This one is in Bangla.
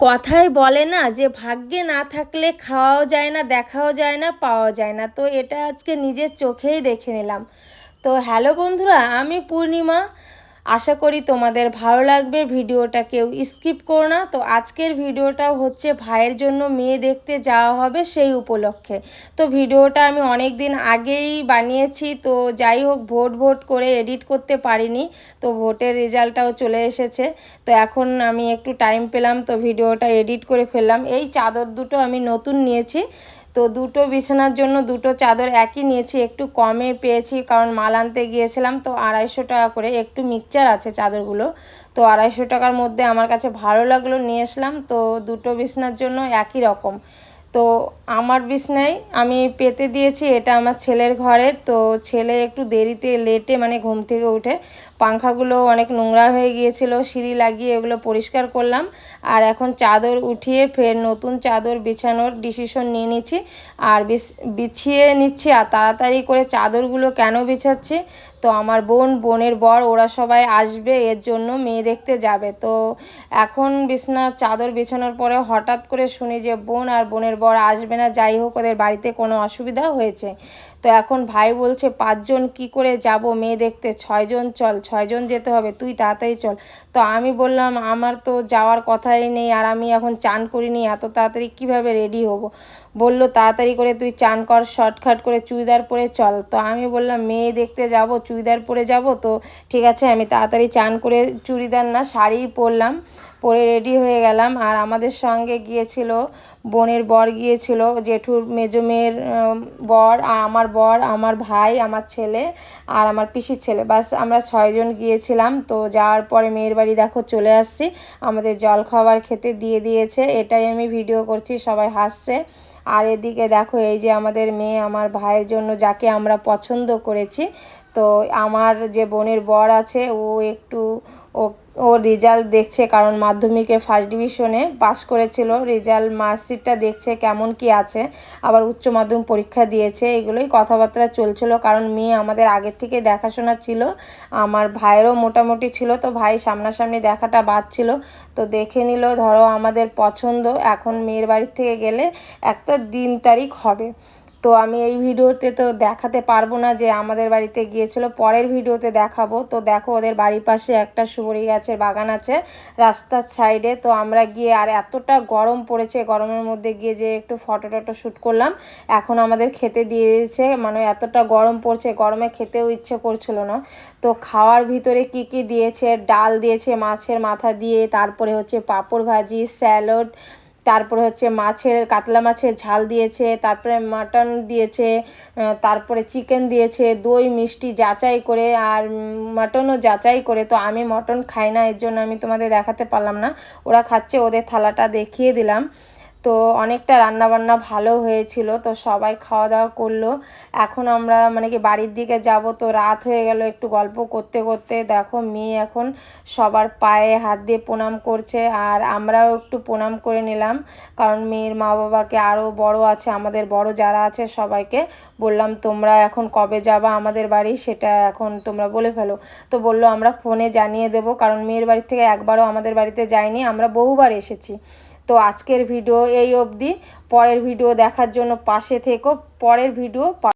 কথায় বলে না যে ভাগ্যে না থাকলে খাওয়াও যায় না, দেখাও যায় না, পাওয়াও যায় না। তো এটা আজকে নিজের চোখেই দেখে নিলাম। তো হ্যালো বন্ধুরা, আমি পূর্ণিমা। আশা করি তোমাদের ভালো লাগবে। ভিডিওটা কেউ স্কিপ করো না। তো আজকের ভিডিওটা হচ্ছে ভাইয়ের জন্য মেয়ে দেখতে যাওয়া হবে সেই উপলক্ষে। তো ভিডিওটা আমি অনেক দিন আগেই বানিয়েছি। তো যাই হোক, ভোট করে এডিট করতে পারিনি। তো ভোটের রেজাল্টটাও চলে এসেছে। তো এখন আমি একটু টাইম পেলাম, তো ভিডিওটা এডিট করে ফেললাম। এই চাদর দুটো আমি নতুন নিয়েছি। তো দুটো বিছানার জন্য দুটো চাদর একই নিয়েছি, একটু কমে পেয়েছি কারণ মাল আনতে গিয়েছিলাম। তো 250 টাকা করে, একটু মিক্সচার আছে চাদরগুলো। তো 250 টাকার মধ্যে আমার কাছে ভালো লাগলো, নিয়ে আসলাম। তো দুটো বিছানার জন্য একই রকম। তো আমার বিছনায় আমি পেতে দিয়েছি, এটা আমার ছেলের ঘরে। তো ছেলে একটু দেরিতে লেটে মানে ঘুম থেকে উঠে পাংখাগুলো অনেক নোংরা হয়ে গিয়েছিল, সিঁড়ি লাগিয়ে এগুলো পরিষ্কার করলাম। আর এখন চাদর উঠিয়ে ফের নতুন চাদর বিছানোর ডিসিশন নিয়ে নিচ্ছি। আর বিছিয়ে নিচ্ছি। আর তাড়াতাড়ি করে চাদরগুলো কেন বিছাচ্ছি, তো আমার বোনের বর ওরা সবাই আসবে, এর জন্য মেয়ে দেখতে যাবে। তো এখন বিছানার চাদর বিছানোর পরে হঠাৎ করে শুনি যে বোন আর বোনের বর আসবে না। যাই হোক, ওদের বাড়িতে কোনো অসুবিধা হয়েছে। তো এখন ভাই বলছে 5 জন কী করে যাব মেয়ে দেখতে, 6 জন চল, 6 জন যেতে হবে, তুই তাড়াতাড়ি চল। তো আমি বললাম আমার তো যাওয়ার কথাই নেই, আর আমি এখন চান করিনি, এত তাড়াতাড়ি কীভাবে রেডি হব। বলল তাড়াতাড়ি করে তুই চান কর, শর্টকাট করে চুড়িদার পরে চল। তো আমি বললাম মেয়ে দেখতে যাব, চুড়িদার পরে যাব। তো ঠিক আছে, আমি তাড়াতাড়ি চান করে চুড়িদার না শাড়িই পরলাম, পরে রেডি হয়ে গেলাম। আর আমাদের সঙ্গে গিয়েছিল বোনের বর, গিয়েছিল জেঠুর মেজো মেয়ের বর, আর আমার বর, আমার ভাই, আমার ছেলে আর আমার পিসির ছেলে, বাস আমরা 6 জন গিয়েছিলাম। তো যাওয়ার পরে মেয়ের বাড়ি দেখো চলে আসছি, আমাদের জল খাবার খেতে দিয়ে দিয়েছে। এটাই আমি ভিডিও করছি, সবাই হাসছে। আর এদিকে দেখো এই যে আমাদের মেয়ে আমার ভাইয়ের জন্য যাকে আমরা পছন্দ করেছি। তো আমার যে বোনের বর আছে ও একটু ও ওর রেজাল্ট দেখছে, কারণ মাধ্যমিকে ফার্স্ট ডিভিশনে পাশ করেছিল, রেজাল্ট মার্কশিটটা দেখছে কেমন কি আছে। আবার উচ্চ মাধ্যমিক পরীক্ষা দিয়েছে, এগুলোই কথাবার্তা চলছিল। কারণ মেয়ে আমাদের আগের থেকে দেখাশোনা ছিল, আমার ভাইয়েরও মোটামুটি ছিল। তো ভাই সামনাসামনি দেখাটা বাদ ছিল। তো দেখে নিল, ধরো আমাদের পছন্দ। এখন মেয়ের বাড়ির থেকে গেলে একটা দিন তারিখ হবে। তো আমি এই ভিডিওতে তো দেখাতে পারবো না যে আমাদের বাড়িতে গিয়েছিল, পরের ভিডিওতে দেখাবো। তো দেখো ওদের বাড়ির পাশে একটা সুপারি গাছের বাগান আছে রাস্তার সাইডে। তো আমরা গিয়ে, আর এতটা গরম পড়েছে, গরমের মধ্যে গিয়ে যে একটু ফটো টটো শ্যুট করলাম। এখন আমাদের খেতে দিয়ে দিয়েছে, মানে এতটা গরম পড়ছে, গরমে খেতেও ইচ্ছে করছিল না। তো খাওয়ার ভিতরে কি কি দিয়েছে, ডাল দিয়েছে মাছের মাথা দিয়ে, তারপরে হচ্ছে পাঁপড় ভাজি, স্যালাড, তারপরে হচ্ছে কাতলা মাছের ঝাল দিয়েছে, তারপরে মাটন দিয়েছে, তারপরে চিকেন দিয়েছে, দই মিষ্টি যাচাই করে, আর মাটনও যাচাই করে। তো আমি মটন খাই না, এর জন্য আমি তোমাদের দেখাতে পারলাম না। ওরা খাচ্ছে, ওদের থালাটা দেখিয়ে দিলাম। তো অনেকটা রান্নাবান্না ভালো হয়েছিল। তো সবাই খাওয়া দাওয়া করলো। এখন আমরা মানে কি বাড়ির দিকে যাব। তো রাত হয়ে গেল, একটু গল্প করতে করতে দেখো মেয়ে এখন সবার পায়ে হাত দিয়ে প্রণাম করছে, আর আমরাও একটু প্রণাম করে নিলাম। কারণ মেয়ের মা বাবাকে, আরও বড় আছে, আমাদের বড় যারা আছে সবাইকে বললাম তোমরা এখন কবে যাবা আমাদের বাড়ি সেটা এখন তোমরা বলে ফেলো। তো বললো আমরা ফোনে জানিয়ে দেব, কারণ মেয়ের বাড়ি থেকে একবারও আমাদের বাড়িতে যায়নি, আমরা বহুবার এসেছি। তো আজকের ভিডিও এই অবধি। পরের ভিডিও দেখার জন্য পাশে থেকো, পরের ভিডিও